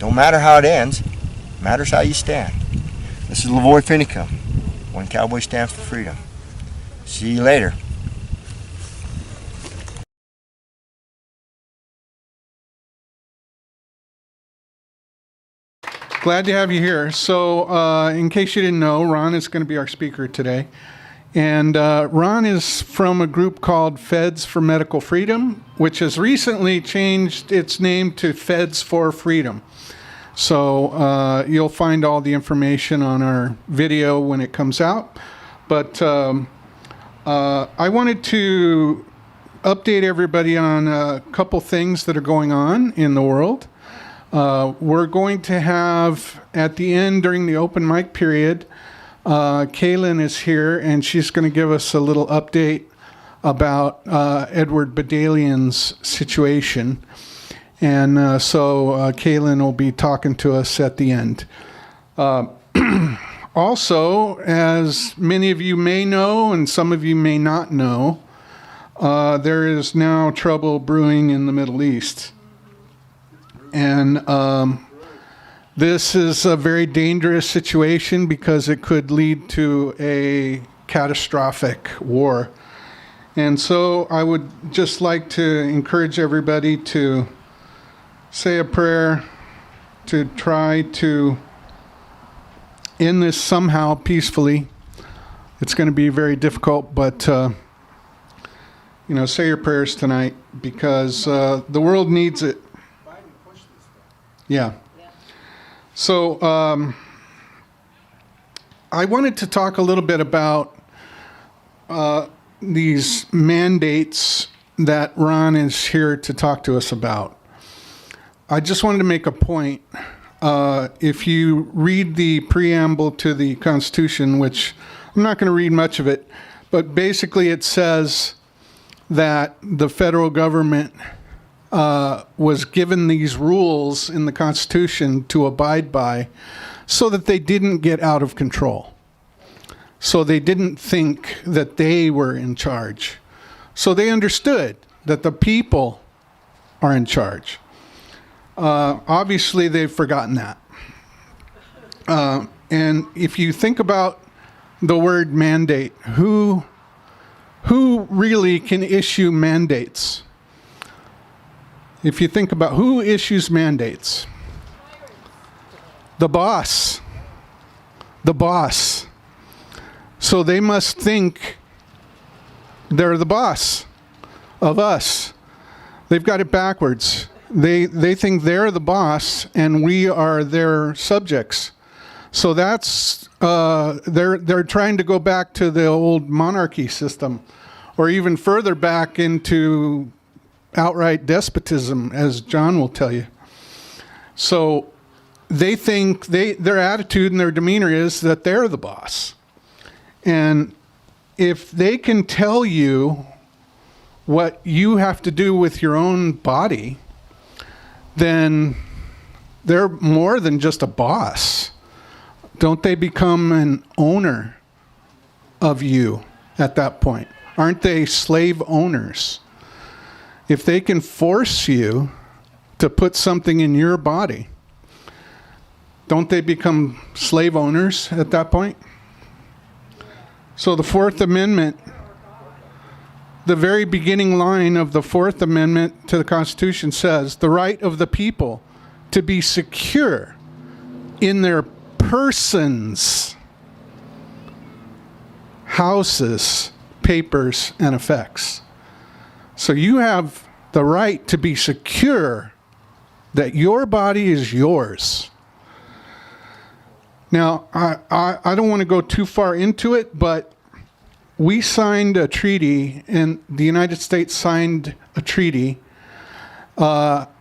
Don't matter how it ends, matters how you stand. This is Lavoy Finicum. One cowboy stands for freedom. See you later. Glad to have you here. So in case you didn't know, Ron is going to be our speaker today. And Ron is from a group called Feds for Medical Freedom, which has recently changed its name to Feds for Freedom. So you'll find all the information on our video when it comes out. But I wanted to update everybody on a couple things that are going on in the world. We're going to have, at the end during the open mic period, Kaylin is here, and she's going to give us a little update about Edward Badalian's situation. And so Kaylin will be talking to us at the end. Also, as many of you may know, and some of you may not know, there is now trouble brewing in the Middle East. And this is a very dangerous situation because it could lead to a catastrophic war. And so I would just like to encourage everybody to say a prayer to try to end this somehow peacefully. It's going to be very difficult, but say your prayers tonight because the world needs it. Yeah. So I wanted to talk a little bit about these mandates that Ron is here to talk to us about. I just wanted to make a point. If you read the preamble to the Constitution, which I'm not going to read much of it, but basically it says that the federal government was given these rules in the Constitution to abide by so that they didn't get out of control. So they didn't think that they were in charge. So they understood that the people are in charge. Obviously, they've forgotten that. And if you think about the word mandate, who really can issue mandates? If you think about who issues mandates, the boss. The boss. So they must think they're the boss of us. They've got it backwards. They think they're the boss and we are their subjects. So that's they're trying to go back to the old monarchy system, or even further back into outright despotism, as John will tell you. So they think their attitude and their demeanor is that they're the boss. And if they can tell you what you have to do with your own body, then they're more than just a boss. Don't they become an owner of you at that point? Aren't they slave owners? If they can force you to put something in your body, don't they become slave owners at that point? So the Fourth Amendment, the very beginning line of the Fourth Amendment to the Constitution says, the right of the people to be secure in their persons, houses, papers, and effects. So you have the right to be secure that your body is yours. Now, I don't want to go too far into it, but we signed a treaty, and the United States signed a treaty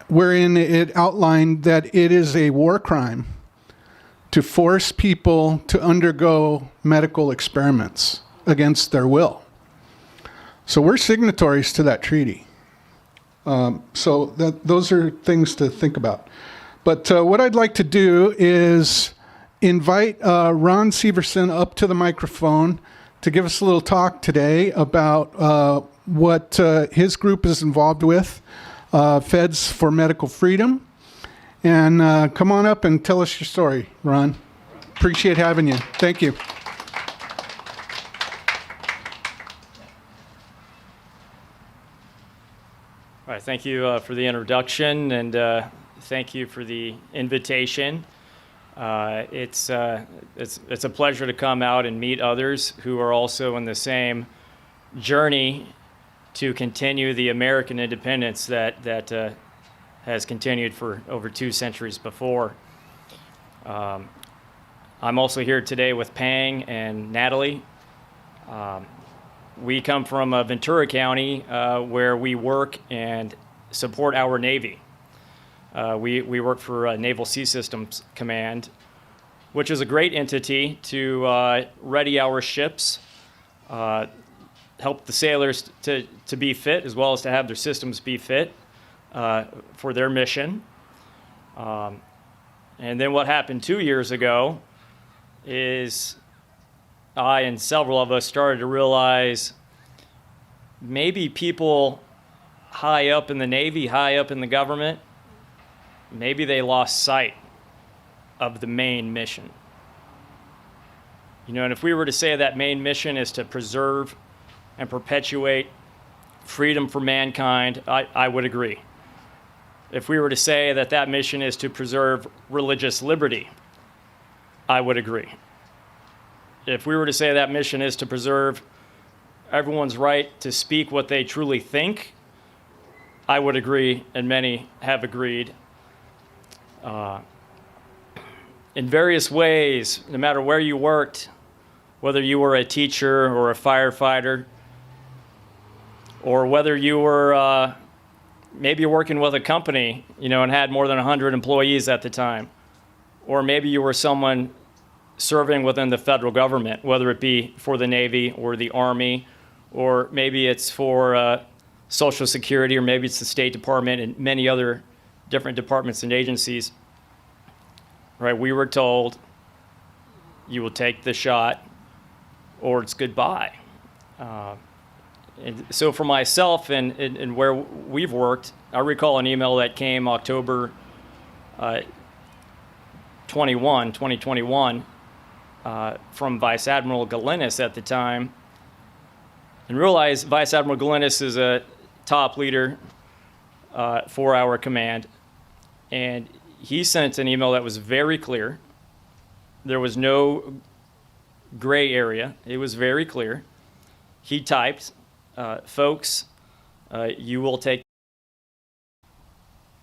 wherein it outlined that it is a war crime to force people to undergo medical experiments against their will. So we're signatories to that treaty. So those are things to think about. But what I'd like to do is invite Ron Severson up to the microphone to give us a little talk today about what his group is involved with, Feds for Medical Freedom. And come on up and tell us your story, Ron. Appreciate having you. Thank you. All right, thank you for the introduction, and thank you for the invitation. It's a pleasure to come out and meet others who are also in the same journey to continue the American independence that has continued for over 2 centuries before. I'm also here today with Pang and Natalie. We come from Ventura County, where we work and support our Navy. We work for Naval Sea Systems Command, which is a great entity to ready our ships, help the sailors to be fit, as well as to have their systems be fit for their mission. And then what happened 2 years ago is I and several of us started to realize maybe people high up in the Navy, high up in the government, maybe they lost sight of the main mission. You know, and if we were to say that main mission is to preserve and perpetuate freedom for mankind, I would agree. If we were to say that that mission is to preserve religious liberty, I would agree. If we were to say that mission is to preserve everyone's right to speak what they truly think, I would agree, and many have agreed. In various ways, no matter where you worked, whether you were a teacher or a firefighter, or whether you were maybe working with a company, you know, and had more than 100 employees at the time, or maybe you were someone serving within the federal government, whether it be for the Navy or the Army, or maybe it's for Social Security, or maybe it's the State Department and many other different departments and agencies. Right? We were told, you will take the shot or it's goodbye. And so for myself and where we've worked, I recall an email that came October 2021, from Vice Admiral Galinis at the time, and realized Vice Admiral Galinis is a top leader for our command, and he sent an email that was very clear. There was no gray area. It was very clear. He typed, folks, you will take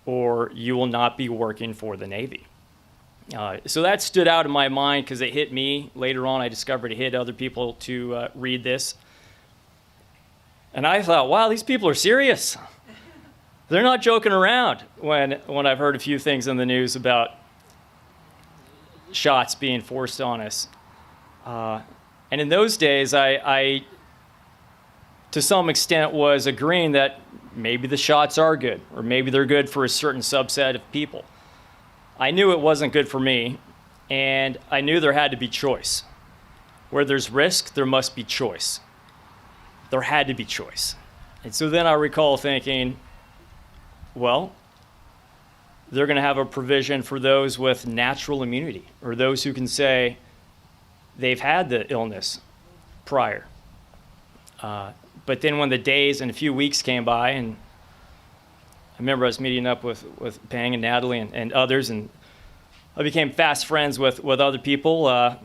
or you will not be working for the Navy. So that stood out in my mind because it hit me. Later on, I discovered it hit other people to read this. And I thought, wow, these people are serious. They're not joking around when I've heard a few things in the news about shots being forced on us. And in those days, I to some extent was agreeing that maybe the shots are good, or maybe they're good for a certain subset of people. I knew it wasn't good for me, and I knew there had to be choice. Where there's risk, there must be choice. There had to be choice. And so then I recall thinking, well, they're going to have a provision for those with natural immunity, or those who can say they've had the illness prior. But then when the days and a few weeks came by, and I remember I was meeting up with Pang and Natalie and others, and I became fast friends with other people. I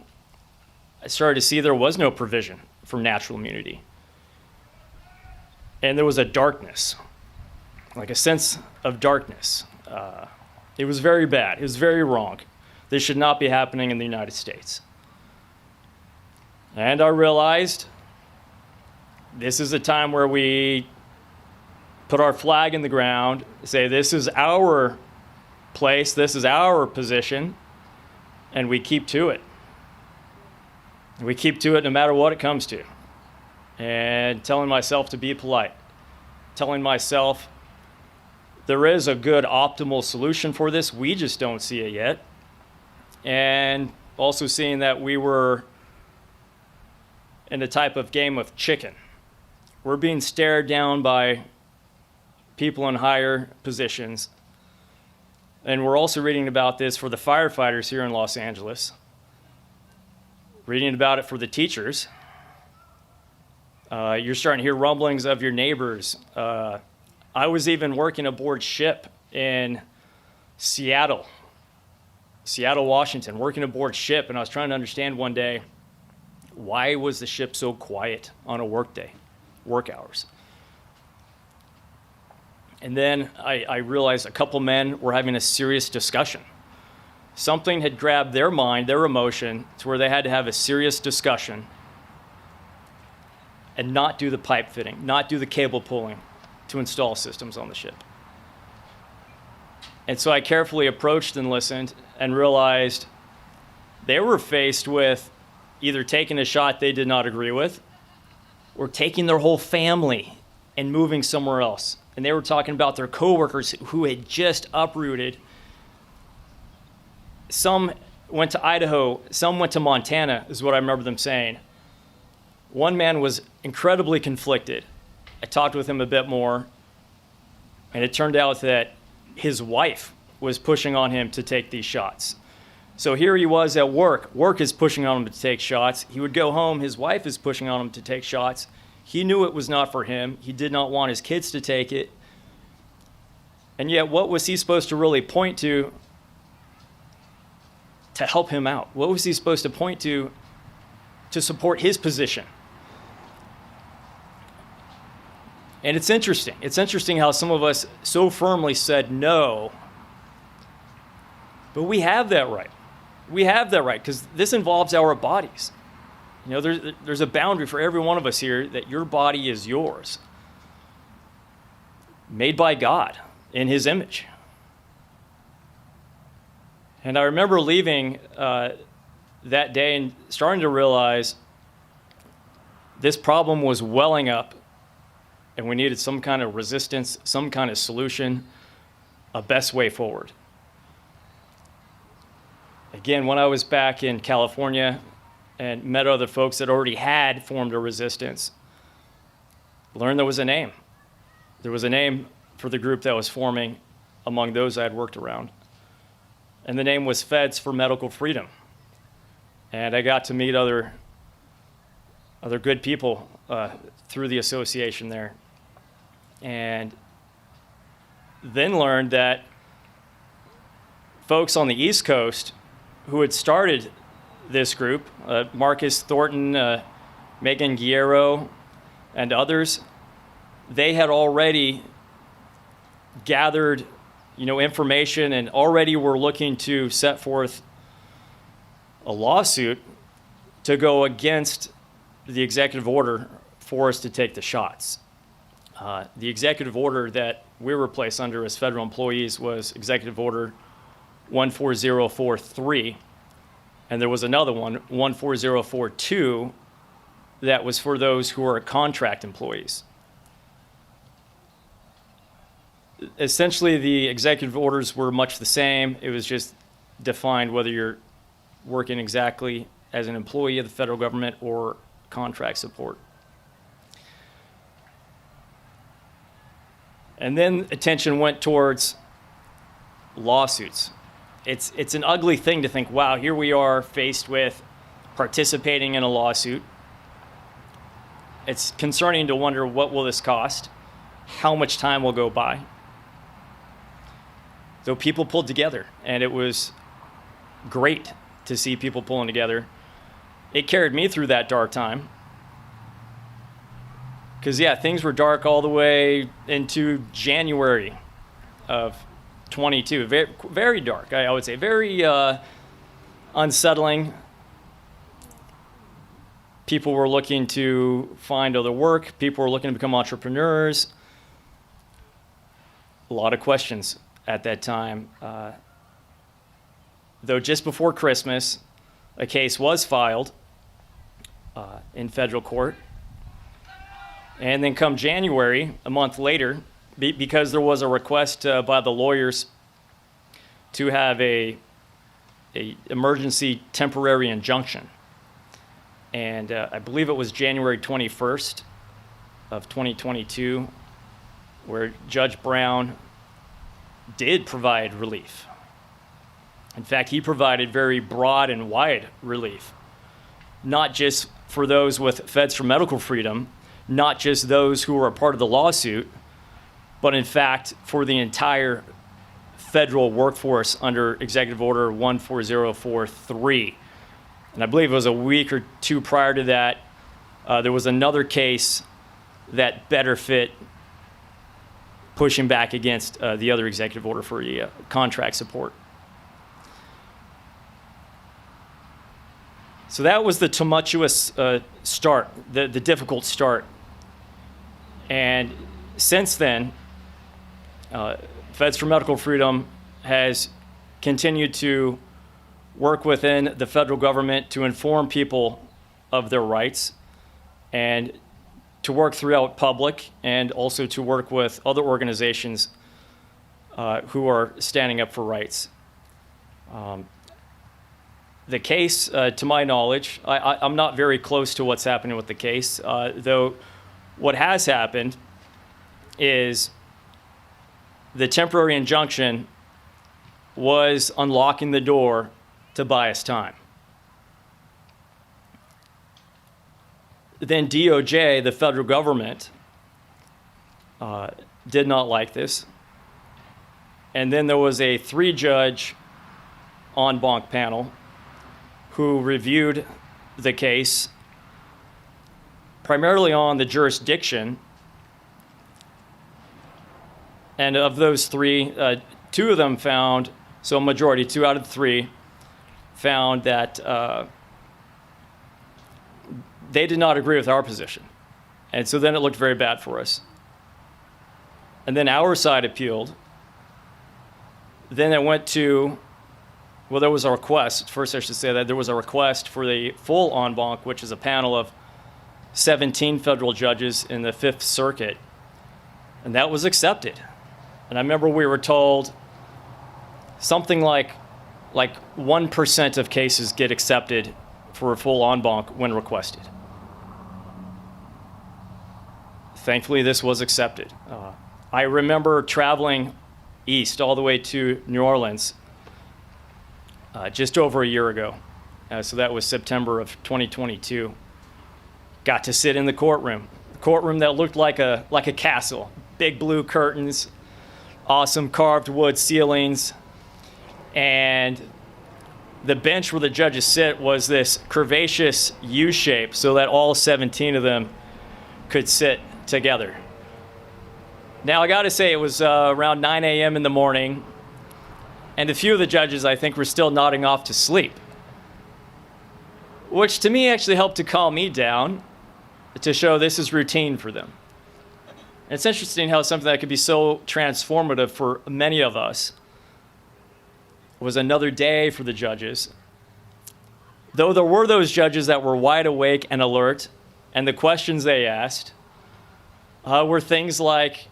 started to see there was no provision for natural immunity. And there was a darkness, like a sense of darkness. It was very bad. It was very wrong. This should not be happening in the United States. And I realized this is a time where we put our flag in the ground, say this is our place, this is our position, and we keep to it. We keep to it no matter what it comes to. And telling myself to be polite, telling myself there is a good optimal solution for this, we just don't see it yet. And also seeing that we were in a type of game of chicken. We're being stared down by people in higher positions, And we're also reading about this for the firefighters here in Los Angeles, reading about it for the teachers. You're starting to hear rumblings of your neighbors. I was even working aboard ship in Seattle, Washington, working aboard ship, and I was trying to understand one day, why was the ship so quiet on a work day, work hours? And then I realized a couple men were having a serious discussion. Something had grabbed their mind, their emotion, to where they had to have a serious discussion and not do the pipe fitting, not do the cable pulling to install systems on the ship. And so I carefully approached and listened and realized they were faced with either taking a shot they did not agree with or taking their whole family and moving somewhere else. And they were talking about their coworkers who had just uprooted. Some went to Idaho, some went to Montana, is what I remember them saying. One man was incredibly conflicted. I talked with him a bit more, and it turned out that his wife was pushing on him to take these shots. So here he was at work. Work is pushing on him to take shots. He would go home. His wife is pushing on him to take shots. He knew it was not for him. He did not want his kids to take it. And yet, what was he supposed to really point to help him out? What was he supposed to point to support his position? And it's interesting. It's interesting how some of us so firmly said no, but we have that right. We have that right because this involves our bodies. You know, there's a boundary for every one of us here that your body is yours, made by God in His image. And I remember leaving that day and starting to realize this problem was welling up and we needed some kind of resistance, some kind of solution, a best way forward. Again, when I was back in California and met other folks that already had formed a resistance, learned there was a name. There was a name for the group that was forming among those I had worked around. And the name was Feds for Medical Freedom. And I got to meet other good people through the association there. And then learned that folks on the East Coast who had started this group, Marcus Thornton, Megan Guerrero, and others, they had already gathered, information and already were looking to set forth a lawsuit to go against the executive order for us to take the shots. The executive order that we were placed under as federal employees was Executive Order 14043, and there was another one, 14042, that was for those who are contract employees. Essentially, the executive orders were much the same. It was just defined whether you're working exactly as an employee of the federal government or contract support. And then attention went towards lawsuits. It's an ugly thing to think, wow, here we are faced with participating in a lawsuit. It's concerning to wonder, what will this cost? How much time will go by? So people pulled together, and it was great to see people pulling together. It carried me through that dark time. Because, things were dark all the way into January of 22. Very, very dark, I would say. Very unsettling. People were looking to find other work. People were looking to become entrepreneurs. A lot of questions at that time. Though just before Christmas, a case was filed in federal court. And then come January, a month later, because there was a request by the lawyers to have a emergency temporary injunction. And I believe it was January 21st of 2022, where Judge Brown did provide relief. In fact, he provided very broad and wide relief, not just for those with Feds for Medical Freedom, not just those who were a part of the lawsuit, but in fact for the entire federal workforce under Executive Order 14043. And I believe it was a week or two prior to that, there was another case that better fit pushing back against the other executive order for the contract support. So that was the tumultuous start, the difficult start. And since then, Feds for Medical Freedom has continued to work within the federal government to inform people of their rights and to work throughout public and also to work with other organizations who are standing up for rights. The case, to my knowledge, I'm not very close to what's happening with the case, though what has happened is the temporary injunction was unlocking the door to buy us time. Then DOJ, the federal government, did not like this. And then there was a 3-judge en banc panel who reviewed the case primarily on the jurisdiction. And of those 3, 2 of them found, so a majority, 2 out of 3, found that they did not agree with our position. And so then it looked very bad for us. And then our side appealed. Then it went to, well, there was a request. First, I should say that there was a request for the full en banc, which is a panel of 17 federal judges in the Fifth Circuit. And that was accepted. And I remember we were told something like 1% of cases get accepted for a full en banc when requested. Thankfully, this was accepted. I remember traveling east all the way to New Orleans just over a year ago. So that was September of 2022. Got to sit in the courtroom that looked like a castle. Big blue curtains, awesome carved wood ceilings, and the bench where the judges sit was this curvaceous U shape so that all 17 of them could sit together. Now, I got to say, it was around 9 a.m. in the morning, and a few of the judges, I think, were still nodding off to sleep, which to me actually helped to calm me down to show this is routine for them. And it's interesting how something that could be so transformative for many of us was another day for the judges. Though there were those judges that were wide awake and alert, and the questions they asked were things like,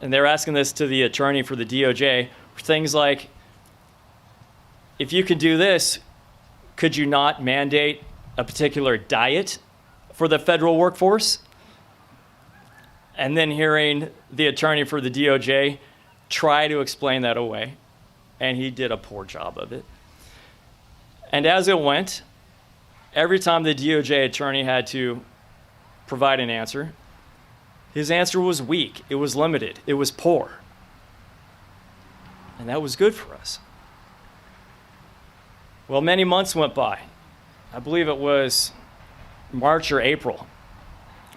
and they're asking this to the attorney for the DOJ, things like, if you could do this, could you not mandate a particular diet for the federal workforce? And then hearing the attorney for the DOJ try to explain that away, and he did a poor job of it. And as it went, every time the DOJ attorney had to provide an answer, his answer was weak, it was limited, it was poor. And that was good for us. Well, many months went by. I believe it was March or April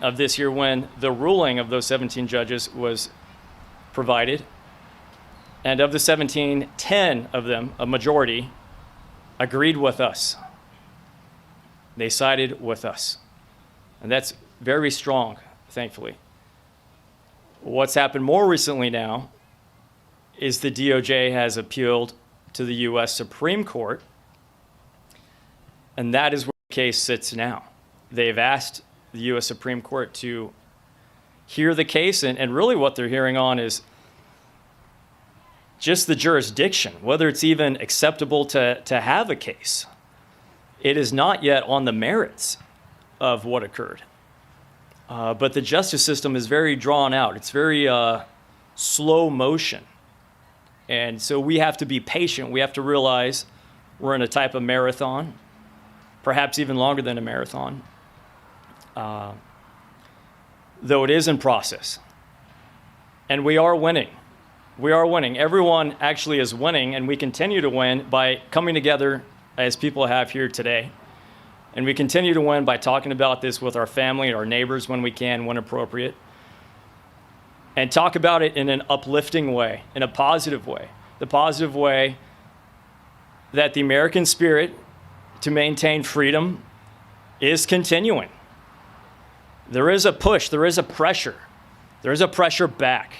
of this year when the ruling of those 17 judges was provided. And of the 17, 10 of them, a majority, agreed with us. They sided with us. And that's very strong, thankfully. What's happened more recently now is the DOJ has appealed to the U.S. Supreme Court, and that is where the case sits now. They've asked the U.S. Supreme Court to hear the case, and really what they're hearing on is just the jurisdiction, whether it's even acceptable to have a case. It is not yet on the merits of what occurred. But the justice system is very drawn out. It's very slow motion. And so we have to be patient. We have to realize we're in a type of marathon, perhaps even longer than a marathon, though it is in process. And we are winning. We are winning. Everyone actually is winning, and we continue to win by coming together as people have here today. And we continue to win by talking about this with our family and our neighbors when we can, when appropriate. And talk about it in an uplifting way, in a positive way. The positive way that the American spirit to maintain freedom is continuing. There is a push, there is a pressure. There is a pressure back.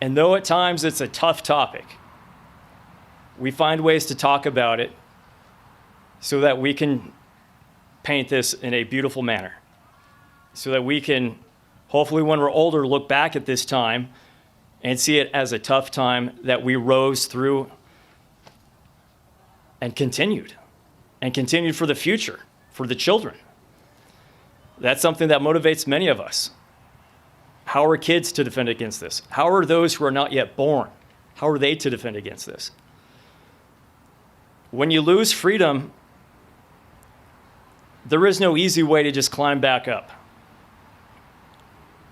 And though at times it's a tough topic, we find ways to talk about it so that we can paint this in a beautiful manner. So that we can, hopefully when we're older, look back at this time and see it as a tough time that we rose through and continued for the future, for the children. That's something that motivates many of us. How are kids to defend against this? How are those who are not yet born? How are they to defend against this? When you lose freedom, there is no easy way to just climb back up.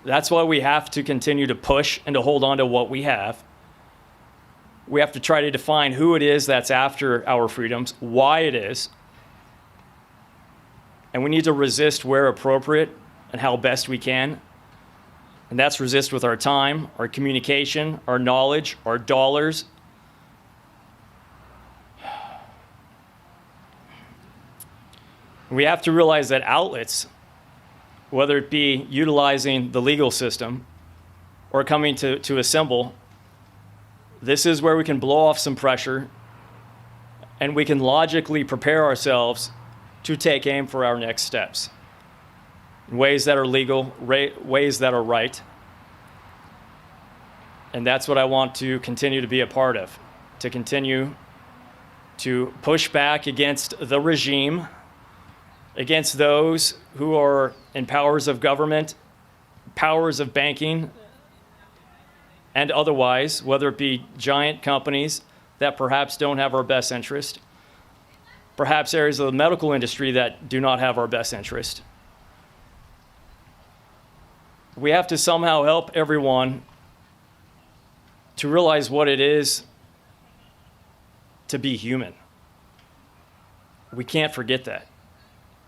That's why we have to continue to push and to hold on to what we have. We have to try to define who it is that's after our freedoms, why it is, and we need to resist where appropriate and how best we can. And that's resist with our time, our communication, our knowledge, our dollars. We have to realize that outlets, whether it be utilizing the legal system or coming to assemble, this is where we can blow off some pressure and we can logically prepare ourselves to take aim for our next steps in ways that are legal, ways that are right. And that's what I want to continue to be a part of, to continue to push back against the regime, against those who are in powers of government, powers of banking, and otherwise, whether it be giant companies that perhaps don't have our best interest, perhaps areas of the medical industry that do not have our best interest. We have to somehow help everyone to realize what it is to be human. We can't forget that.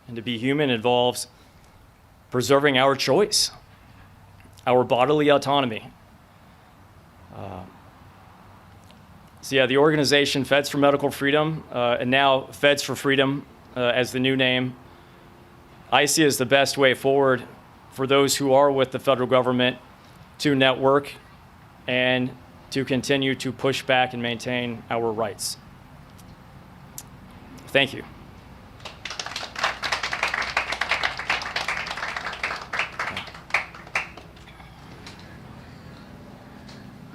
And to be human involves preserving our choice, our bodily autonomy. So yeah, the organization Feds for Medical Freedom, and now Feds for Freedom as the new name, I see as the best way forward for those who are with the federal government to network and to continue to push back and maintain our rights. Thank you.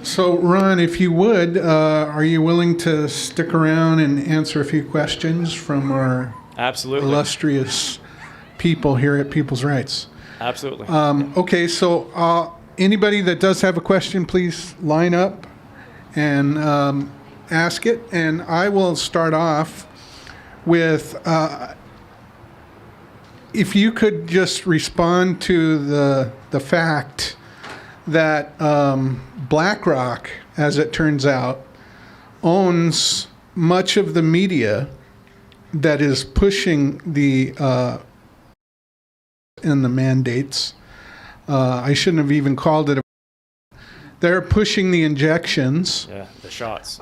So, Ron, if you would, are you willing to stick around and answer a few questions from our Absolutely. illustrious people here at People's Rights? Absolutely. Okay, so anybody that does have a question, please line up and ask it. And I will start off with, if you could just respond to the fact that BlackRock, as it turns out, owns much of the media that is pushing the and the mandates. I shouldn't have even called it they're pushing the injections. Yeah, the shots.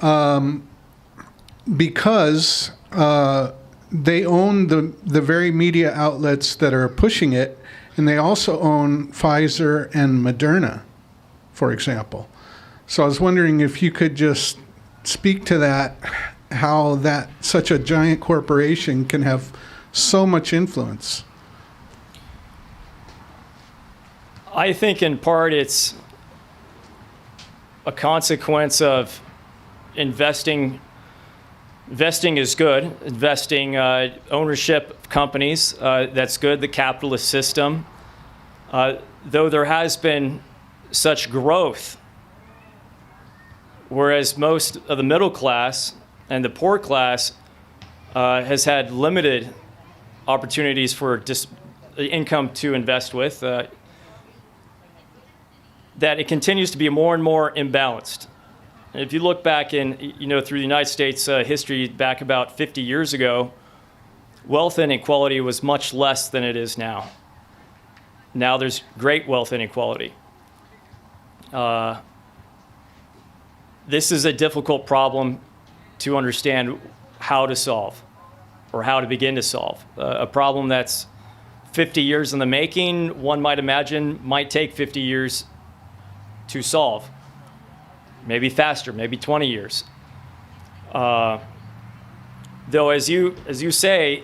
Because they own the very media outlets that are pushing it, and they also own Pfizer and Moderna, for example. So I was wondering if you could just speak to that, how that such a giant corporation can have so much influence. I think in part it's a consequence of investing. Investing is good. Investing, ownership of companies, that's good, the capitalist system. Though there has been such growth, whereas most of the middle class and the poor class has had limited opportunities for income to invest with, that it continues to be more and more imbalanced. And if you look back through the United States history back about 50 years ago, wealth inequality was much less than it is now. Now there's great wealth inequality. This is a difficult problem to understand how to solve or how to begin to solve. A problem that's 50 years in the making, one might imagine, might take 50 years to solve. Maybe faster, maybe 20 years. Though, as you say,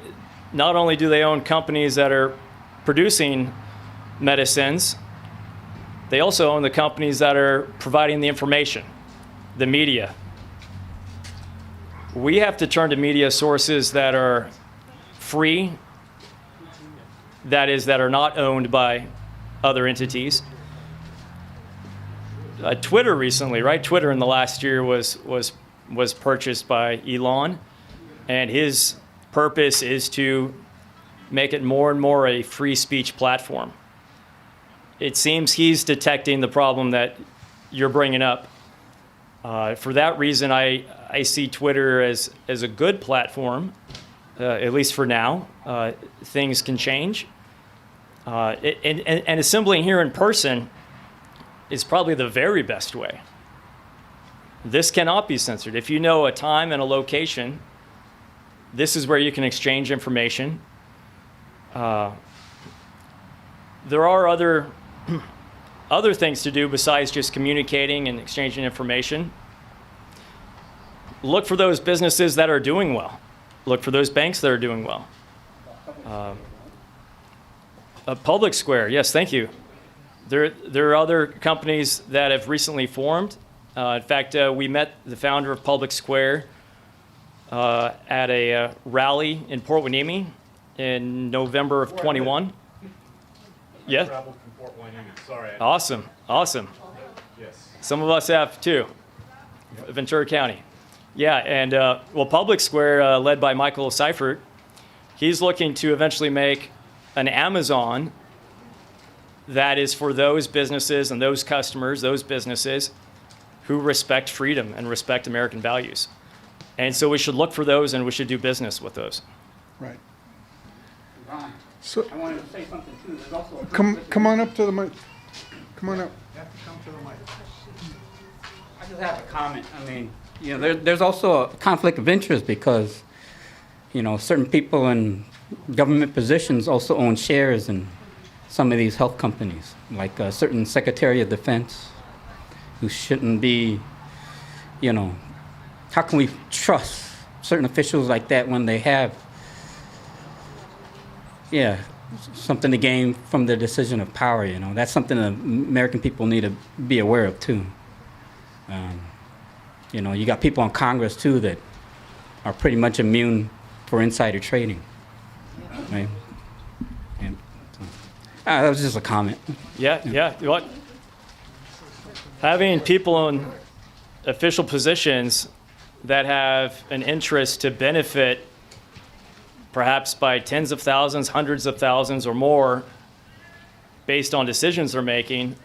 not only do they own companies that are producing medicines, they also own the companies that are providing the information, the media. We have to turn to media sources that are free, that is, that are not owned by other entities. Twitter recently, right? Twitter in the last year was purchased by Elon, and his purpose is to make it more and more a free speech platform. It seems he's detecting the problem that you're bringing up. For that reason, I see Twitter as a good platform, at least for now. Things can change. And assembling here in person is probably the very best way. This cannot be censored. If you know a time and a location, this is where you can exchange information. There are other things to do besides just communicating and exchanging information. Look for those businesses that are doing well. Look for those banks that are doing well. A Public Square, yes, thank you. There are other companies that have recently formed. In fact, we met the founder of Public Square at a rally in Port Hueneme in November of 21. Yeah. Traveled from Port Hueneme. Sorry. Awesome. Yes. Some of us have too. Ventura County. Yeah, and well, Public Square, led by Michael Seifert, he's looking to eventually make an Amazon that is for those businesses and those customers, those businesses who respect freedom and respect American values. And so we should look for those and we should do business with those. Right. Ron, So I wanted to say something too. There's also a come on up to the mic. Come on up. I just have a comment. I mean, there's also a conflict of interest because, certain people in government positions also own shares in some of these health companies, like a certain Secretary of Defense who shouldn't be, how can we trust certain officials like that when they have, something to gain from their decision of power, That's something that American people need to be aware of, too. You got people in Congress, too, that are pretty much immune for insider trading, right? And so, that was just a comment. Yeah. What? Having people in official positions that have an interest to benefit perhaps by tens of thousands, hundreds of thousands or more based on decisions they're making.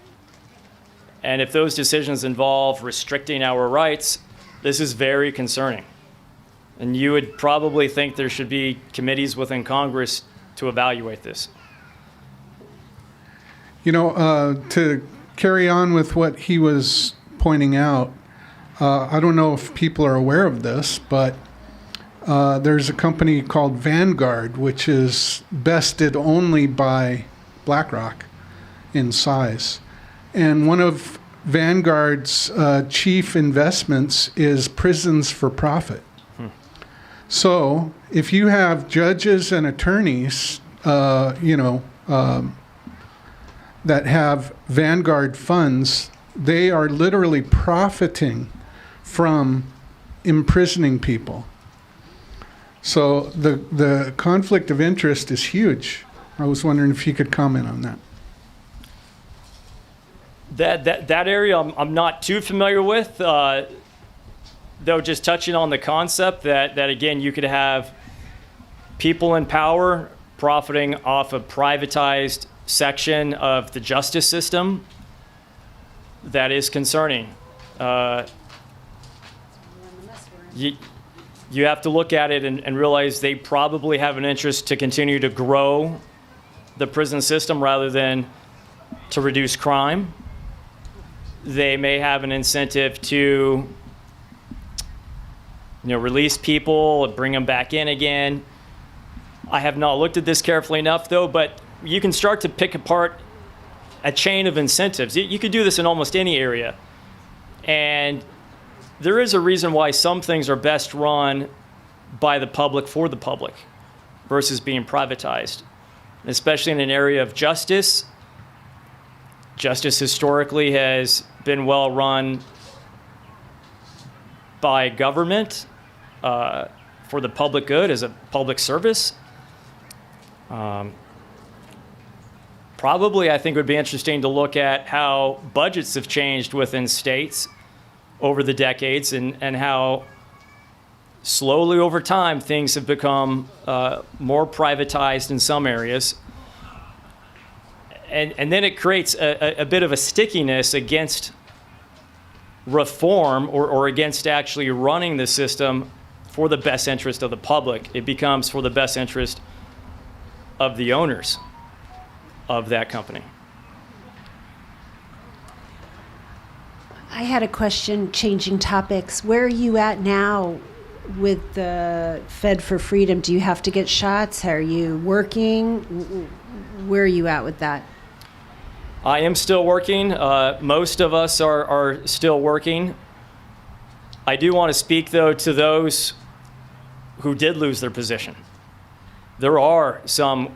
And if those decisions involve restricting our rights, this is very concerning. And you would probably think there should be committees within Congress to evaluate this. To carry on with what he was pointing out, I don't know if people are aware of this, but there's a company called Vanguard, which is bested only by BlackRock in size. And one of Vanguard's chief investments is prisons for profit. So if you have judges and attorneys, that have Vanguard funds, they are literally profiting from imprisoning people. So the conflict of interest is huge. I was wondering if you could comment on that. That area I'm not too familiar with, though. Just touching on the concept that again, you could have people in power profiting off a privatized section of the justice system. That is concerning. You have to look at it and realize they probably have an interest to continue to grow the prison system rather than to reduce crime. They may have an incentive to, release people, bring them back in again. I have not looked at this carefully enough, though, but you can start to pick apart a chain of incentives. You could do this in almost any area. And there is a reason why some things are best run by the public for the public versus being privatized, especially in an area of justice. Justice historically has been well run by government for the public good as a public service. Probably, I think it would be interesting to look at how budgets have changed within states over the decades and how slowly over time things have become more privatized in some areas. And then it creates a bit of a stickiness against reform or against actually running the system for the best interest of the public. It becomes for the best interest of the owners of that company. I had a question, changing topics. Where are you at now with the Fed for Freedom? Do you have to get shots? Are you working? Where are you at with that? I am still working. Most of us are still working. I do want to speak, though, to those who did lose their position. There are some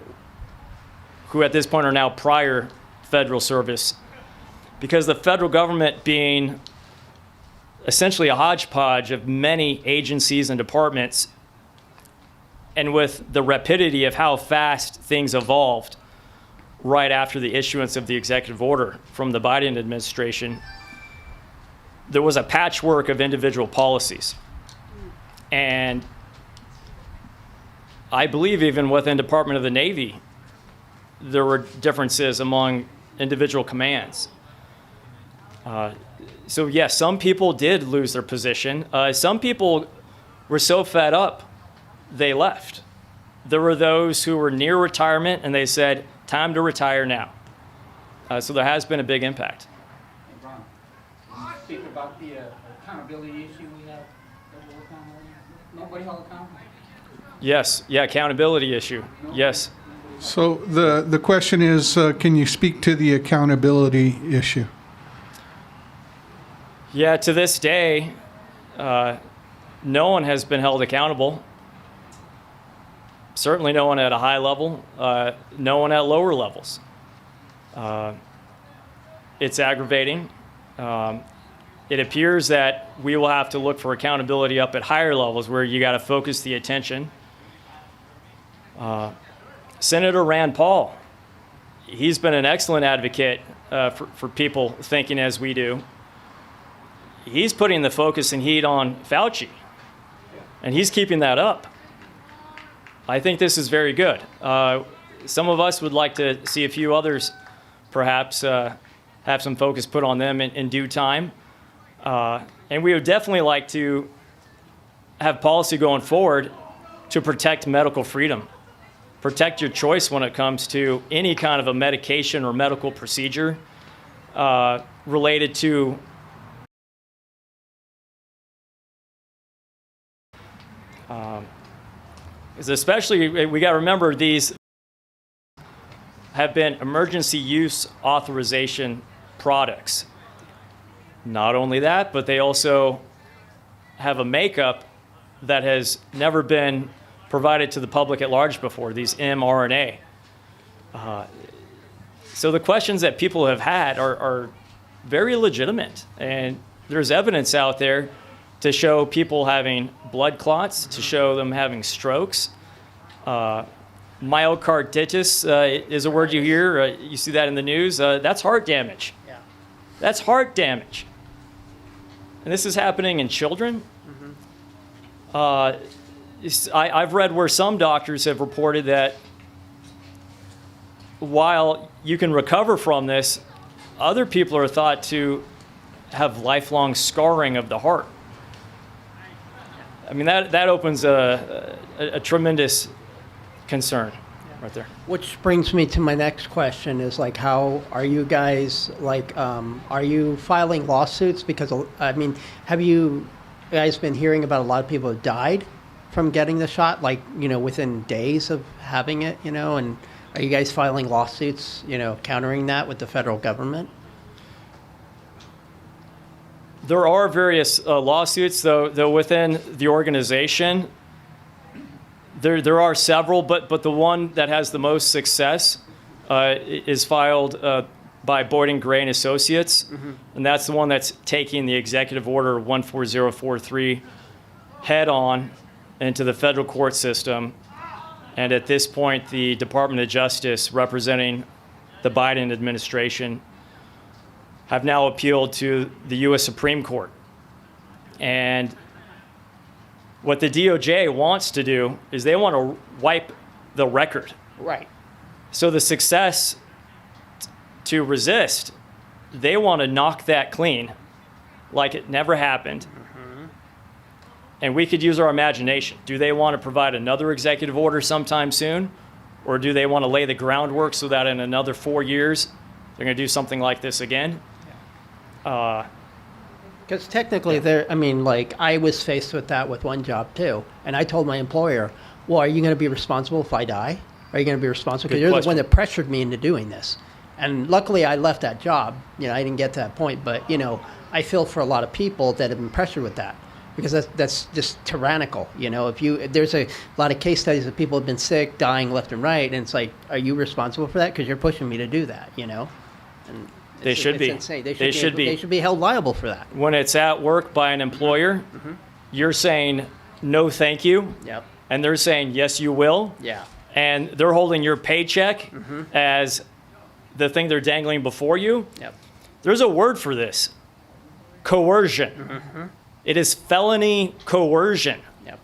who at this point are now prior federal service, because the federal government being essentially a hodgepodge of many agencies and departments, and with the rapidity of how fast things evolved right after the issuance of the executive order from the Biden administration, there was a patchwork of individual policies. And I believe even within Department of the Navy, there were differences among individual commands. So yes, some people did lose their position. Some people were so fed up, they left. There were those who were near retirement and they said, time to retire now. So there has been a big impact. Hey, Ron, can you speak about the accountability issue we have that we're working on? Nobody held accountable? Yes, yeah, accountability issue, yes. So the question is, can you speak to the accountability issue? Yeah, to this day, no one has been held accountable. Certainly no one at a high level, no one at lower levels. It's aggravating. It appears that we will have to look for accountability up at higher levels where you got to focus the attention. Senator Rand Paul, he's been an excellent advocate for people thinking as we do. He's putting the focus and heat on Fauci, and he's keeping that up. I think this is very good. Some of us would like to see a few others perhaps have some focus put on them in due time. And we would definitely like to have policy going forward to protect medical freedom. Protect your choice when it comes to any kind of a medication or medical procedure related to especially, we got to remember these have been emergency use authorization products. Not only that, but they also have a makeup that has never been provided to the public at large before, these mRNA. So the questions that people have had are very legitimate, and there's evidence out there to show people having blood clots, to show them having strokes. Myocarditis is a word you hear. You see that in the news. That's heart damage. That's heart damage. And this is happening in children. I've read where some doctors have reported that while you can recover from this, other people are thought to have lifelong scarring of the heart. I mean, that opens a tremendous concern right there. Which brings me to my next question is like, how are you guys, like, are you filing lawsuits? Because, I mean, have you guys been hearing about a lot of people who died from getting the shot, like, you know, within days of having it, you know, and are you guys filing lawsuits, you know, countering that with the federal government? There are various lawsuits, though within the organization, there are several, but the one that has the most success is filed by Boyd and Gray and Associates, and that's the one that's taking the Executive Order 14043 head on into the federal court system. And at this point, the Department of Justice, representing the Biden administration, have now appealed to the U.S. Supreme Court. And what the DOJ wants to do is they want to wipe the record. Right. So the success to resist, they want to knock that clean like it never happened. And we could use our imagination. Do they want to provide another executive order sometime soon? Or do they want to lay the groundwork so that in another 4 years, they're going to do something like this again? Because technically, I mean, like, I was faced with that with one job too, and I told my employer, "Well, are you going to be responsible if I die? Are you going to be responsible? Because you're the one that pressured me into doing this." And luckily, I left that job. You know, I didn't get to that point, but you know, I feel for a lot of people that have been pressured with that, because that's just tyrannical. You know, there's a lot of case studies of people have been sick, dying left and right, and it's like, are you responsible for that? Because you're pushing me to do that. You know, and They should be. Insane. They They should be. They should be held liable for that. When it's at work by an employer, you're saying, no, thank you. Yep. And they're saying, yes, you will. Yeah. And they're holding your paycheck as the thing they're dangling before you. Yep. There's a word for this: coercion. It is felony coercion Yep.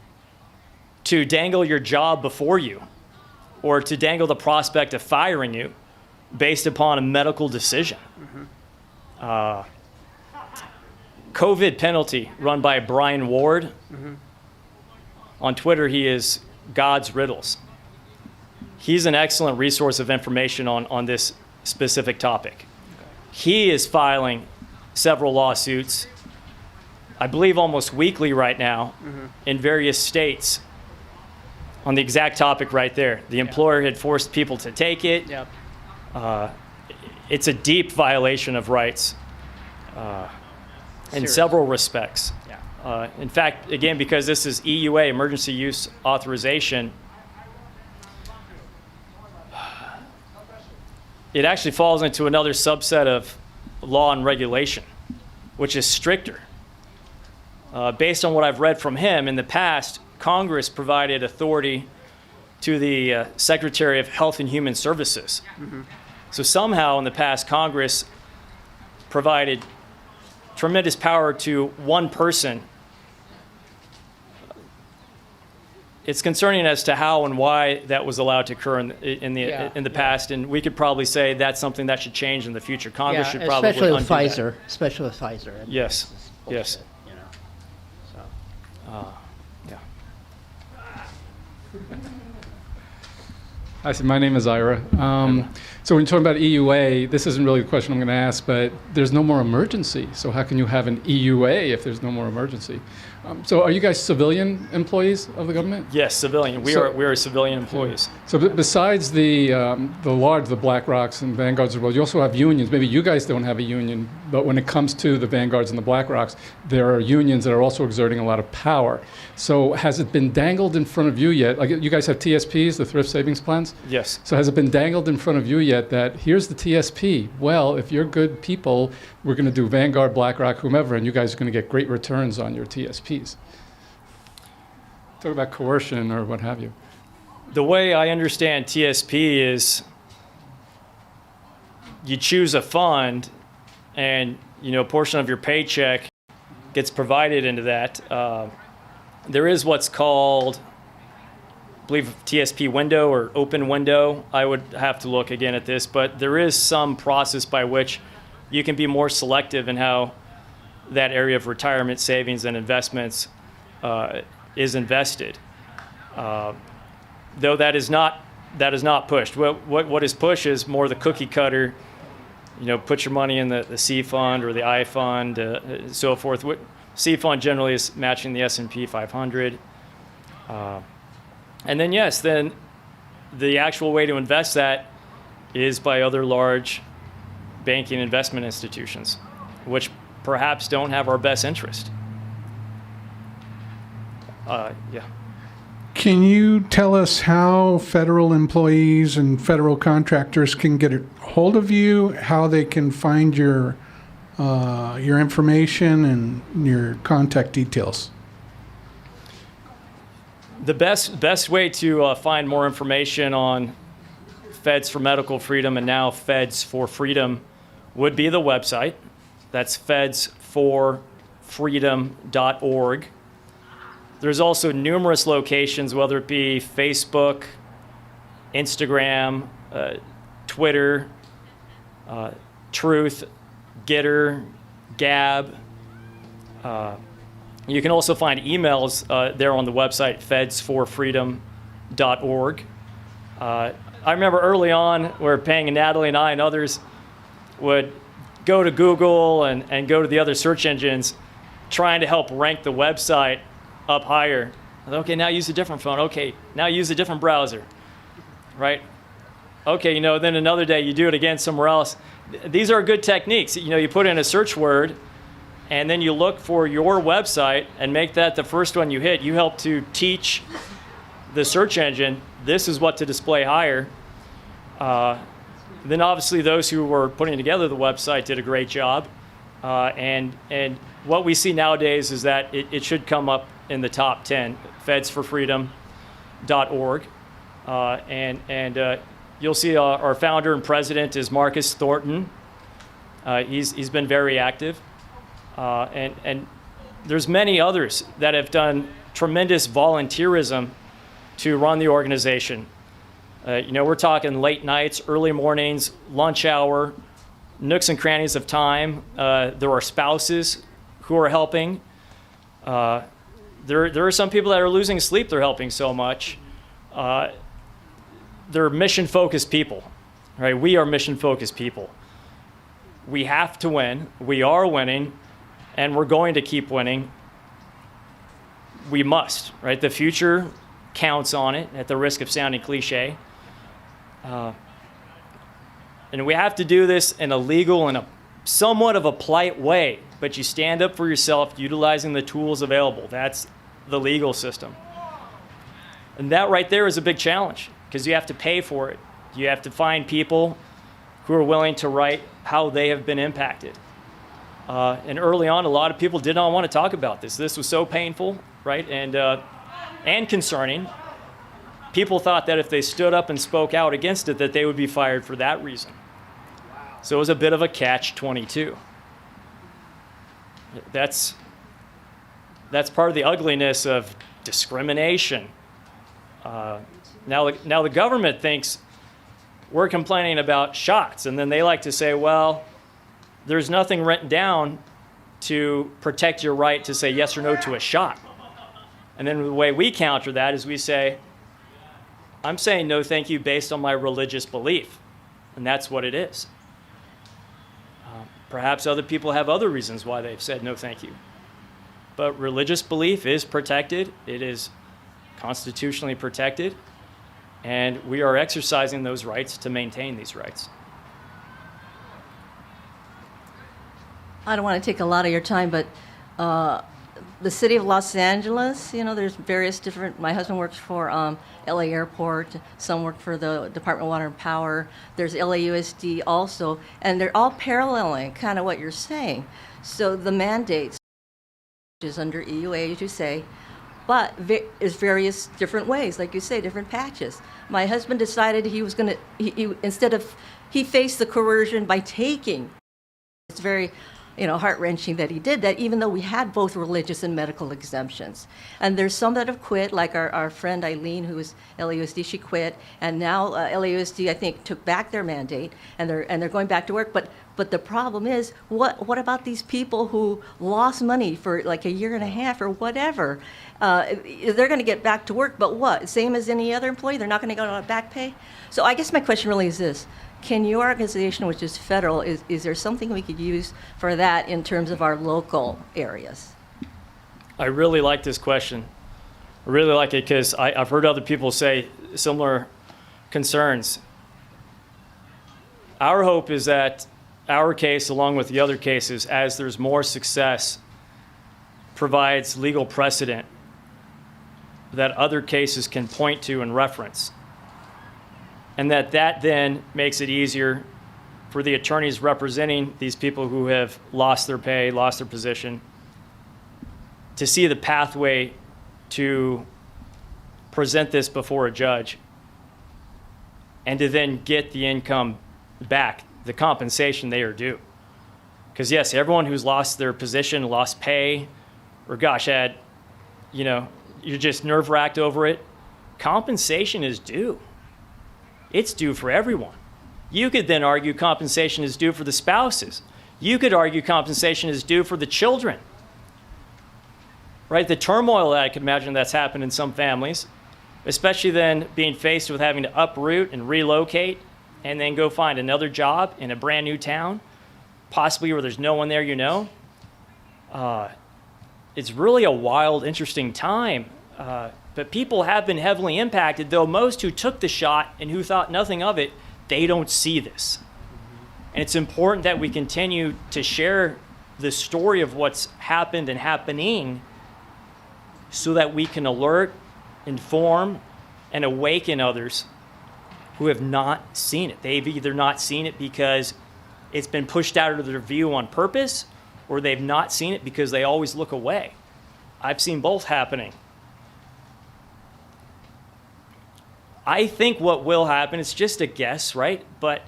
to dangle your job before you, or to dangle the prospect of firing you based upon a medical decision. COVID penalty run by Brian Ward. On Twitter, he is God's Riddles. He's an excellent resource of information on this specific topic. He is filing several lawsuits, I believe almost weekly right now, in various states on the exact topic right there. The employer had forced people to take it. Yep. It's a deep violation of rights in Serious. several respects. Yeah. In fact, again, because this is EUA, emergency use authorization, it actually falls into another subset of law and regulation, which is stricter. Based on what I've read from him, in the past, Congress provided authority to the Secretary of Health and Human Services. So somehow in the past, Congress provided tremendous power to one person. It's concerning as to how and why that was allowed to occur in the past, and we could probably say that's something that should change in the future. Congress should probably especially with undo that. Pfizer. Especially with Pfizer. I mean, Yes, it's bullshit, yes. You know. So. Yeah. Hi, my name is Ira. So when you're talking about EUA, this isn't really the question I'm going to ask, but there's no more emergency. So how can you have an EUA if there's no more emergency? So are you guys civilian employees of the government? Yes, civilian. We are civilian employees. So besides the BlackRocks and Vanguards of the world, you also have unions. Maybe you guys don't have a union, but when it comes to the Vanguards and the BlackRocks, there are unions that are also exerting a lot of power. So has it been dangled in front of you yet? Like, you guys have TSPs, the thrift savings plans? Yes. So has it been dangled in front of you yet that here's the TSP? Well, if you're good people, we're going to do Vanguard, BlackRock, whomever, and you guys are going to get great returns on your TSPs. Talk about coercion or what have you. The way I understand TSP is you choose a fund and portion of your paycheck gets provided into that. There is what's called, I believe, TSP window or open window. I would have to look again at this, but there is some process by which you can be more selective in how that area of retirement savings and investments is invested. Though that is not pushed. What is pushed is more the cookie cutter. Put your money in the C fund or the I fund, so forth. C fund generally is matching the S&P 500. And then then the actual way to invest that is by other large banking investment institutions, which perhaps don't have our best interest. Can you tell us how federal employees and federal contractors can get a hold of you, how they can find your information and your contact details? The best way to find more information on Feds for Medical Freedom and now Feds for Freedom would be the website. That's fedsforfreedom.org. There's also numerous locations, whether it be Facebook, Instagram, Twitter, Truth, Getter, Gab. You can also find emails there on the website, fedsforfreedom.org. I remember early on where Pang and Natalie and I and others would go to Google and go to the other search engines trying to help rank the website up higher. Okay, now use a different phone. Okay, now use a different browser, right? Okay, then another day you do it again somewhere else. These are good techniques. You put in a search word and then you look for your website and make that the first one you hit. You help to teach the search engine, this is what to display higher. Then obviously those who were putting together the website did a great job. And what we see nowadays is that it should come up in the top 10, fedsforfreedom.org. And you'll see our founder and president is Marcus Thornton. He's been very active. And there's many others that have done tremendous volunteerism to run the organization. We're talking late nights, early mornings, lunch hour, nooks and crannies of time. There are spouses who are helping. There are some people that are losing sleep. They're helping so much. They're mission-focused people, right? We are mission-focused people. We have to win. We are winning, and we're going to keep winning. We must, right? The future counts on it, at the risk of sounding cliche. And we have to do this in a legal and a somewhat of a polite way, but you stand up for yourself utilizing the tools available. That's the legal system. And that right there is a big challenge because you have to pay for it. You have to find people who are willing to write how they have been impacted. And early on, a lot of people did not want to talk about this. This was so painful, right? And concerning. People thought that if they stood up and spoke out against it, that they would be fired for that reason. So it was a bit of a catch-22. That's part of the ugliness of discrimination. Now the government thinks we're complaining about shots, and then they like to say, well, there's nothing written down to protect your right to say yes or no to a shot. And then the way we counter that is we say, I'm saying no thank you based on my religious belief, and that's what it is. Perhaps other people have other reasons why they've said no thank you. But religious belief is protected. It is constitutionally protected, and we are exercising those rights to maintain these rights. I don't want to take a lot of your time, but the city of Los Angeles, there's various different, my husband works for LA Airport, some work for the Department of Water and Power, there's LAUSD also, and they're all paralleling kind of what you're saying. So the mandates is under EUA, as you say, but is various different ways, like you say, different patches. My husband decided he was going to, he faced the coercion by taking. It's very heart-wrenching that he did that, even though we had both religious and medical exemptions. And there's some that have quit, like our friend Eileen, who was LAUSD, she quit, and now LAUSD, I think, took back their mandate, and they're going back to work. But the problem is, what about these people who lost money for like a year and a half or whatever? They're going to get back to work, but what? Same as any other employee? They're not going to go on back pay? So I guess my question really is this. Can your organization, which is federal, is there something we could use for that in terms of our local areas? I really like this question. I really like it because I've heard other people say similar concerns. Our hope is that our case, along with the other cases, as there's more success, provides legal precedent that other cases can point to and reference. And that then makes it easier for the attorneys representing these people who have lost their pay, lost their position, to see the pathway to present this before a judge and to then get the income back, the compensation they are due. Because yes, everyone who's lost their position, lost pay, or gosh, you're just nerve-wracked over it, compensation is due. It's due for everyone. You could then argue compensation is due for the spouses. You could argue compensation is due for the children. Right? The turmoil that I could imagine that's happened in some families, especially then being faced with having to uproot and relocate and then go find another job in a brand new town, possibly where there's no one there it's really a wild, interesting time. But people have been heavily impacted, though most who took the shot and who thought nothing of it, they don't see this. And it's important that we continue to share the story of what's happened and happening so that we can alert, inform, and awaken others who have not seen it. They've either not seen it because it's been pushed out of their view on purpose, or they've not seen it because they always look away. I've seen both happening. I think what will happen, it's just a guess, right? But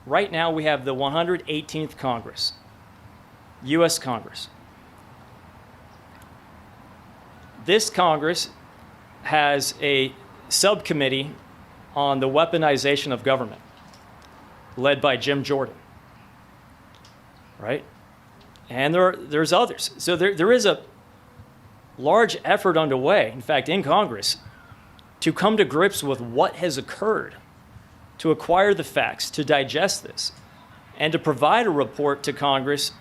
right now we have the 118th Congress, U.S. Congress. This Congress has a subcommittee on the weaponization of government, led by Jim Jordan, right? And there's others. So there is a large effort underway, in fact, in Congress, to come to grips with what has occurred, to acquire the facts, to digest this, and to provide a report to Congress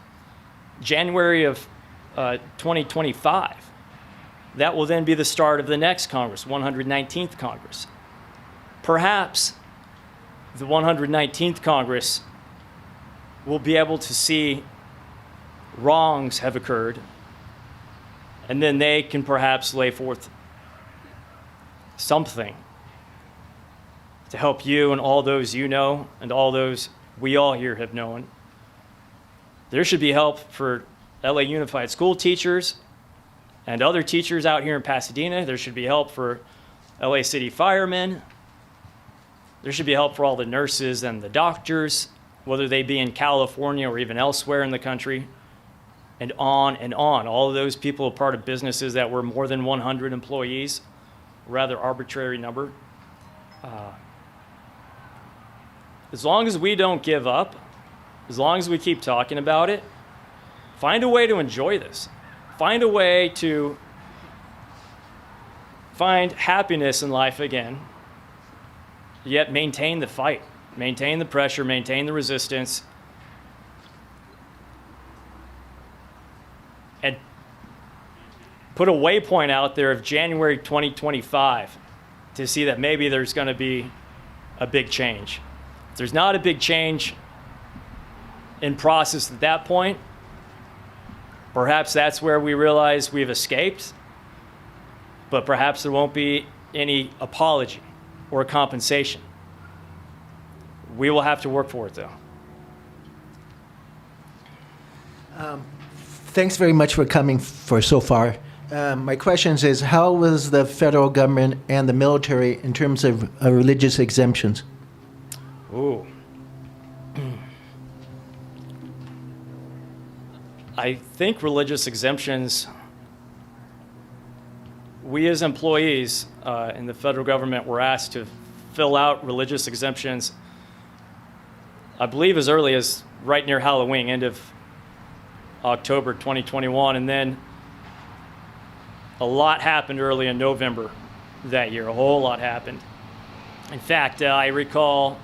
January of 2025. That will then be the start of the next Congress, 119th Congress. Perhaps the 119th Congress will be able to see wrongs have occurred, and then they can perhaps lay forth something to help you and all those you know and all those we all here have known. There should be help for LA Unified School teachers and other teachers out here in Pasadena. There should be help for LA City firemen. There should be help for all the nurses and the doctors, whether they be in California or even elsewhere in the country, and on and on. All of those people are part of businesses that were more than 100 employees, rather arbitrary number. As long as we don't give up, as long as we keep talking about it, find a way to enjoy this. Find a way to find happiness in life again, yet maintain the fight, maintain the pressure, maintain the resistance, and put a waypoint out there of January 2025 to see that maybe there's going to be a big change. If there's not a big change in process at that point, perhaps that's where we realize we've escaped, but perhaps there won't be any apology or compensation. We will have to work for it, though. Thanks very much for coming for so far. My question is, how was the federal government and the military in terms of religious exemptions? Ooh. I think religious exemptions, we as employees in the federal government were asked to fill out religious exemptions, I believe as early as right near Halloween, end of October 2021, and then a lot happened early in November that year. A whole lot happened. In fact, I recall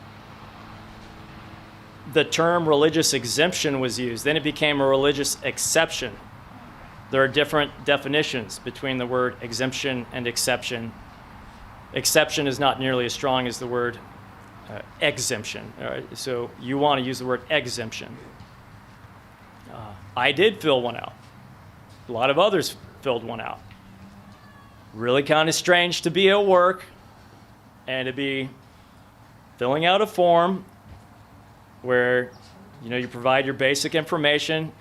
the term religious exemption was used. Then it became a religious exception. There are different definitions between the word exemption and exception. Exception is not nearly as strong as the word exemption. All right? So you want to use the word exemption. I did fill one out. A lot of others filled one out. Really kind of strange to be at work and to be filling out a form where you provide your basic information,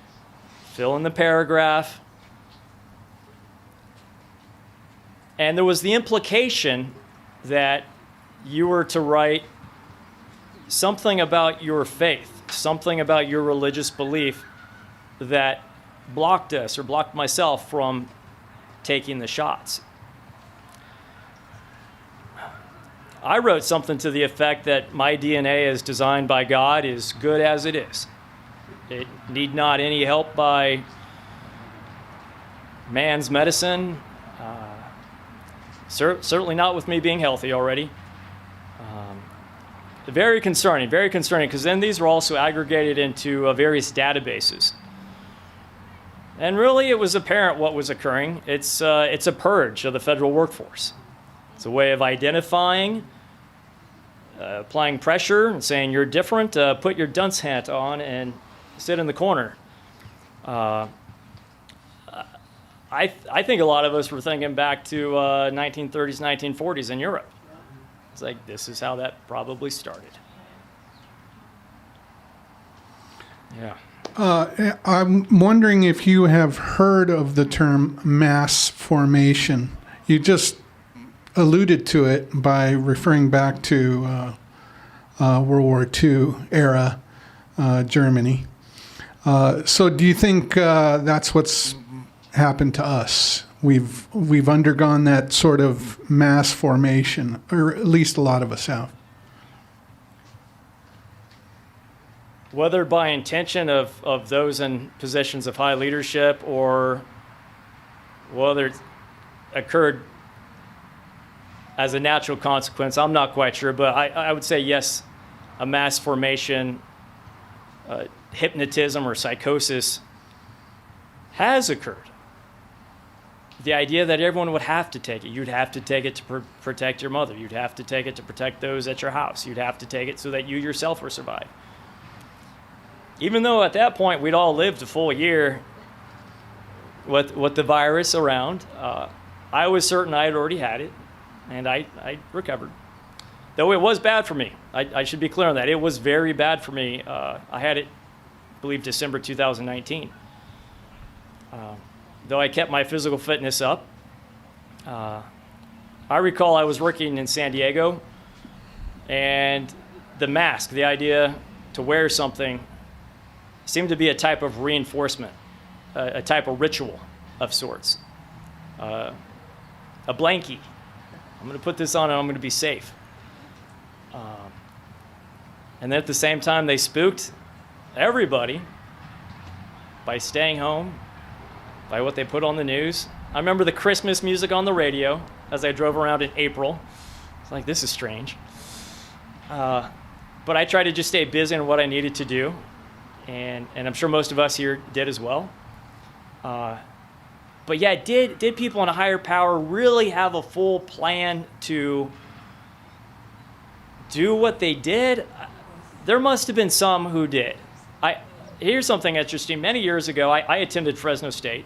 fill in the paragraph, and there was the implication that you were to write something about your faith, something about your religious belief that blocked us or blocked myself from taking the shots. I wrote something to the effect that my DNA as designed by God is good as it is. It need not any help by man's medicine, certainly not with me being healthy already. Very concerning, because then these were also aggregated into various databases. And really it was apparent what was occurring. It's a purge of the federal workforce. It's a way of identifying, applying pressure, and saying you're different, put your dunce hat on and sit in the corner. I think a lot of us were thinking back to 1930s, 1940s in Europe. It's like, this is how that probably started. Yeah. I'm wondering if you have heard of the term mass formation. You just alluded to it by referring back to World War II era Germany. So do you think that's what's happened to us? We've undergone that sort of mass formation, or at least a lot of us have. Whether by intention of those in positions of high leadership or whether it occurred as a natural consequence, I'm not quite sure, but I would say yes, a mass formation, hypnotism or psychosis has occurred. The idea that everyone would have to take it. You'd have to take it to protect your mother. You'd have to take it to protect those at your house. You'd have to take it so that you yourself would survive. Even though at that point we'd all lived a full year with the virus around, I was certain I had already had it, and I recovered. Though it was bad for me. I should be clear on that. It was very bad for me. I had it, I believe, December 2019. Though I kept my physical fitness up. I recall I was working in San Diego, and the mask, the idea to wear something, seemed to be a type of reinforcement, a type of ritual of sorts. A blankie. I'm going to put this on and I'm going to be safe. And then at the same time, they spooked everybody by staying home, by what they put on the news. I remember the Christmas music on the radio as I drove around in April. It's like, this is strange. But I tried to just stay busy in what I needed to do. And I'm sure most of us here did as well. But yeah, did people in a higher power really have a full plan to do what they did? There must have been some who did. Here's something interesting. Many years ago, I attended Fresno State,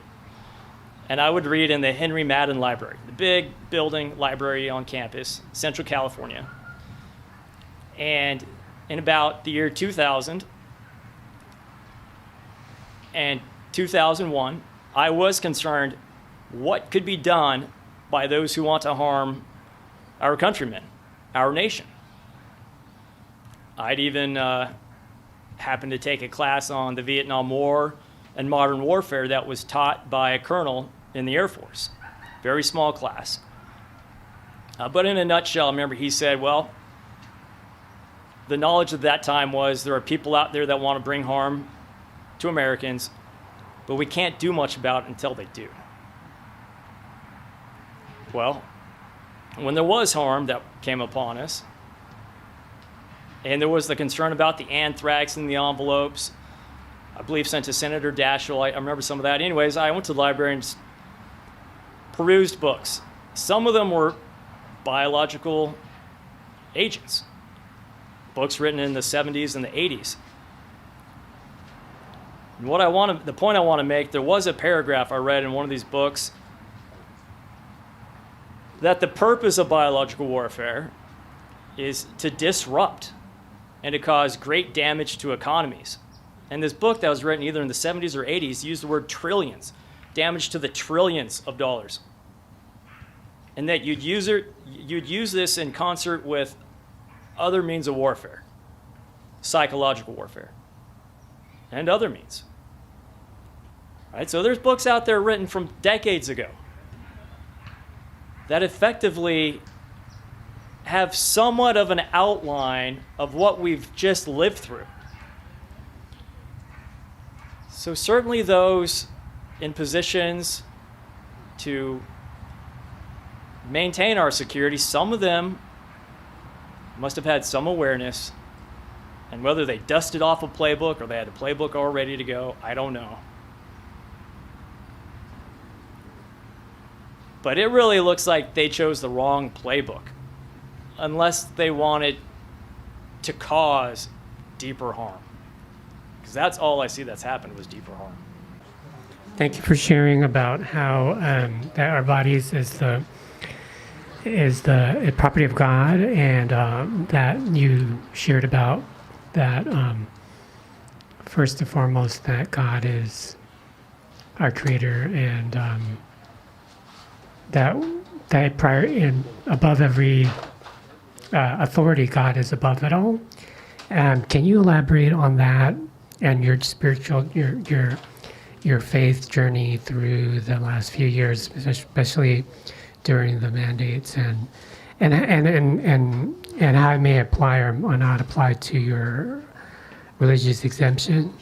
and I would read in the Henry Madden Library, the big building library on campus, Central California. And in about the year 2000 and 2001, I was concerned what could be done by those who want to harm our countrymen, our nation. I'd even happened to take a class on the Vietnam War, and modern warfare that was taught by a colonel in the Air Force. Very small class. But in a nutshell, I remember he said, well, the knowledge of that time was there are people out there that want to bring harm to Americans, but we can't do much about it until they do. Well, when there was harm that came upon us, and there was the concern about the anthrax in the envelopes, I believe sent to Senator Daschle. I remember some of that. Anyways, I went to the library and perused books. Some of them were biological agents, books written in the 70s and the 80s. And the point I want to make, there was a paragraph I read in one of these books that the purpose of biological warfare is to disrupt and to cause great damage to economies. And this book that was written either in the 70s or 80s used the word trillions, damage to the trillions of dollars. And that you'd use this in concert with other means of warfare, psychological warfare, and other means. Right? So there's books out there written from decades ago that effectively have somewhat of an outline of what we've just lived through. So certainly those in positions to maintain our security, some of them must have had some awareness, and whether they dusted off a playbook or they had a playbook all ready to go, I don't know. But it really looks like they chose the wrong playbook, unless they wanted to cause deeper harm. Because that's all I see that's happened was deeper harm. Thank you for sharing about how that our bodies is the property of God, and that you shared about that first and foremost that God is our creator, and that prior and above every authority, God is above it all. Can you elaborate on that and your spiritual your faith journey through the last few years, especially during the mandates, and how it may apply or not apply to your religious exemption?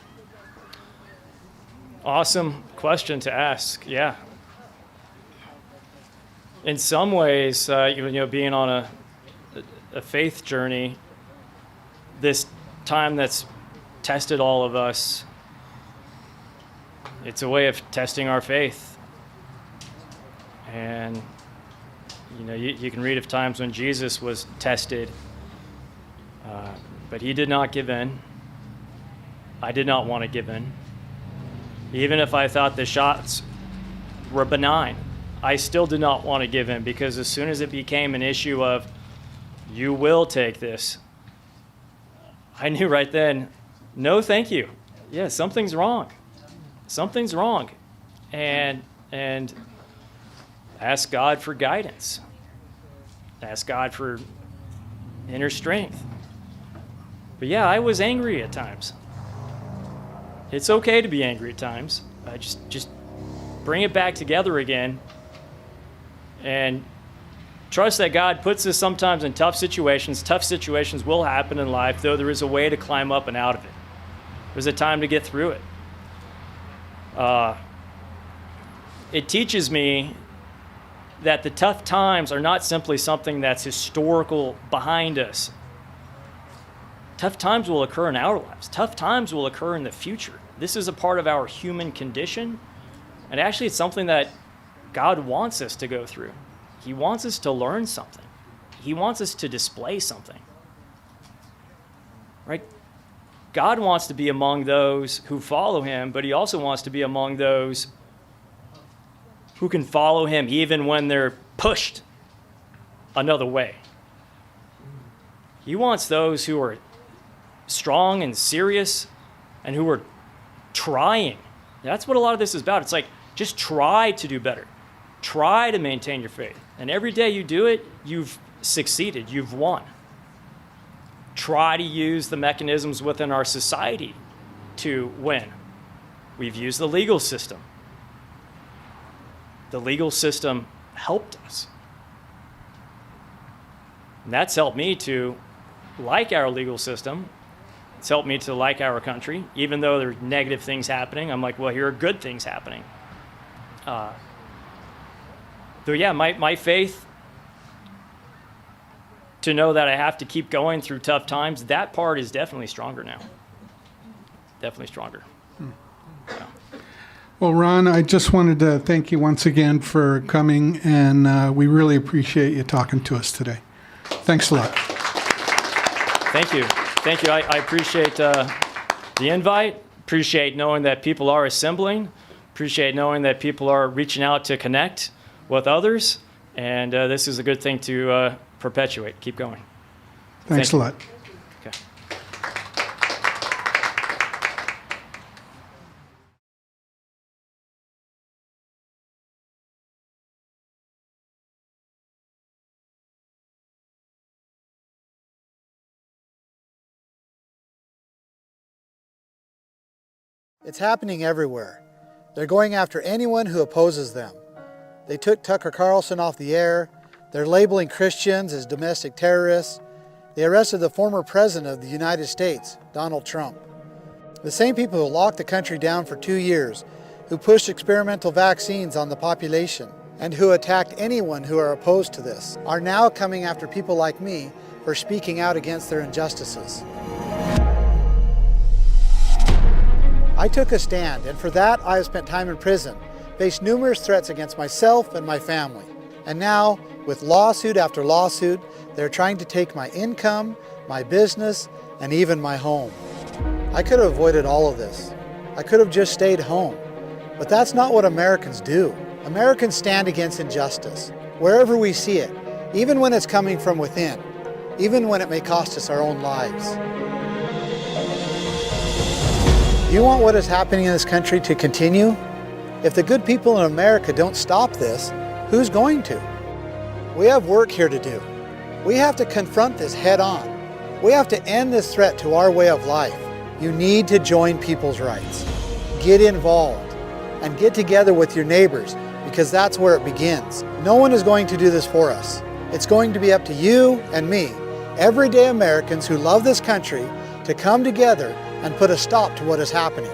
Awesome question to ask. Yeah. In some ways, being on a faith journey, this time that's tested all of us, it's a way of testing our faith. And you can read of times when Jesus was tested, but he did not give in. I did not want to give in. Even if I thought the shots were benign, I still did not want to give in, because as soon as it became an issue of, you will take this, I knew right then, no thank you. Yeah, something's wrong. Something's wrong. And ask God for guidance. Ask God for inner strength. But yeah, I was angry at times. It's okay to be angry at times. Just bring it back together again, and trust that God puts us sometimes in tough situations. Tough situations will happen in life, though there is a way to climb up and out of it. There's a time to get through it. It teaches me that the tough times are not simply something that's historical behind us. Tough times will occur in our lives. Tough times will occur in the future. This is a part of our human condition, and actually it's something that God wants us to go through. He wants us to learn something. He wants us to display something. Right? God wants to be among those who follow him, but he also wants to be among those who can follow him even when they're pushed another way. He wants those who are strong and serious and who are trying. That's what a lot of this is about. It's like, just try to do better. Try to maintain your faith. And every day you do it, you've succeeded. You've won. Try to use the mechanisms within our society to win. we've used the legal system. The legal system helped us. And that's helped me to like our legal system. It's helped me to like our country. Even though there are negative things happening, I'm like, well, here are good things happening. So yeah, my faith to know that I have to keep going through tough times, that part is definitely stronger now. Definitely stronger. Yeah. Well, Ron, I just wanted to thank you once again for coming, and we really appreciate you talking to us today. Thanks a lot. Thank you. Thank you. I appreciate the invite. Appreciate knowing that people are assembling. Appreciate knowing that people are reaching out to connect with others. And this is a good thing to perpetuate. Keep going. Thanks a lot. Okay. It's happening everywhere. They're going after anyone who opposes them. They took Tucker Carlson off the air. They're labeling Christians as domestic terrorists. They arrested the former president of the United States, Donald Trump. The same people who locked the country down for 2 years, who pushed experimental vaccines on the population, and who attacked anyone who are opposed to this, are now coming after people like me for speaking out against their injustices. I took a stand, and for that I have spent time in prison, faced numerous threats against myself and my family. And now, with lawsuit after lawsuit, they're trying to take my income, my business, and even my home. I could have avoided all of this. I could have just stayed home. But that's not what Americans do. Americans stand against injustice, wherever we see it, even when it's coming from within, even when it may cost us our own lives. You want what is happening in this country to continue? If the good people in America don't stop this, who's going to? We have work here to do. We have to confront this head on. We have to end this threat to our way of life. You need to join people's rights. Get involved and get together with your neighbors, because that's where it begins. No one is going to do this for us. It's going to be up to you and me, everyday Americans who love this country, to come together and put a stop to what is happening.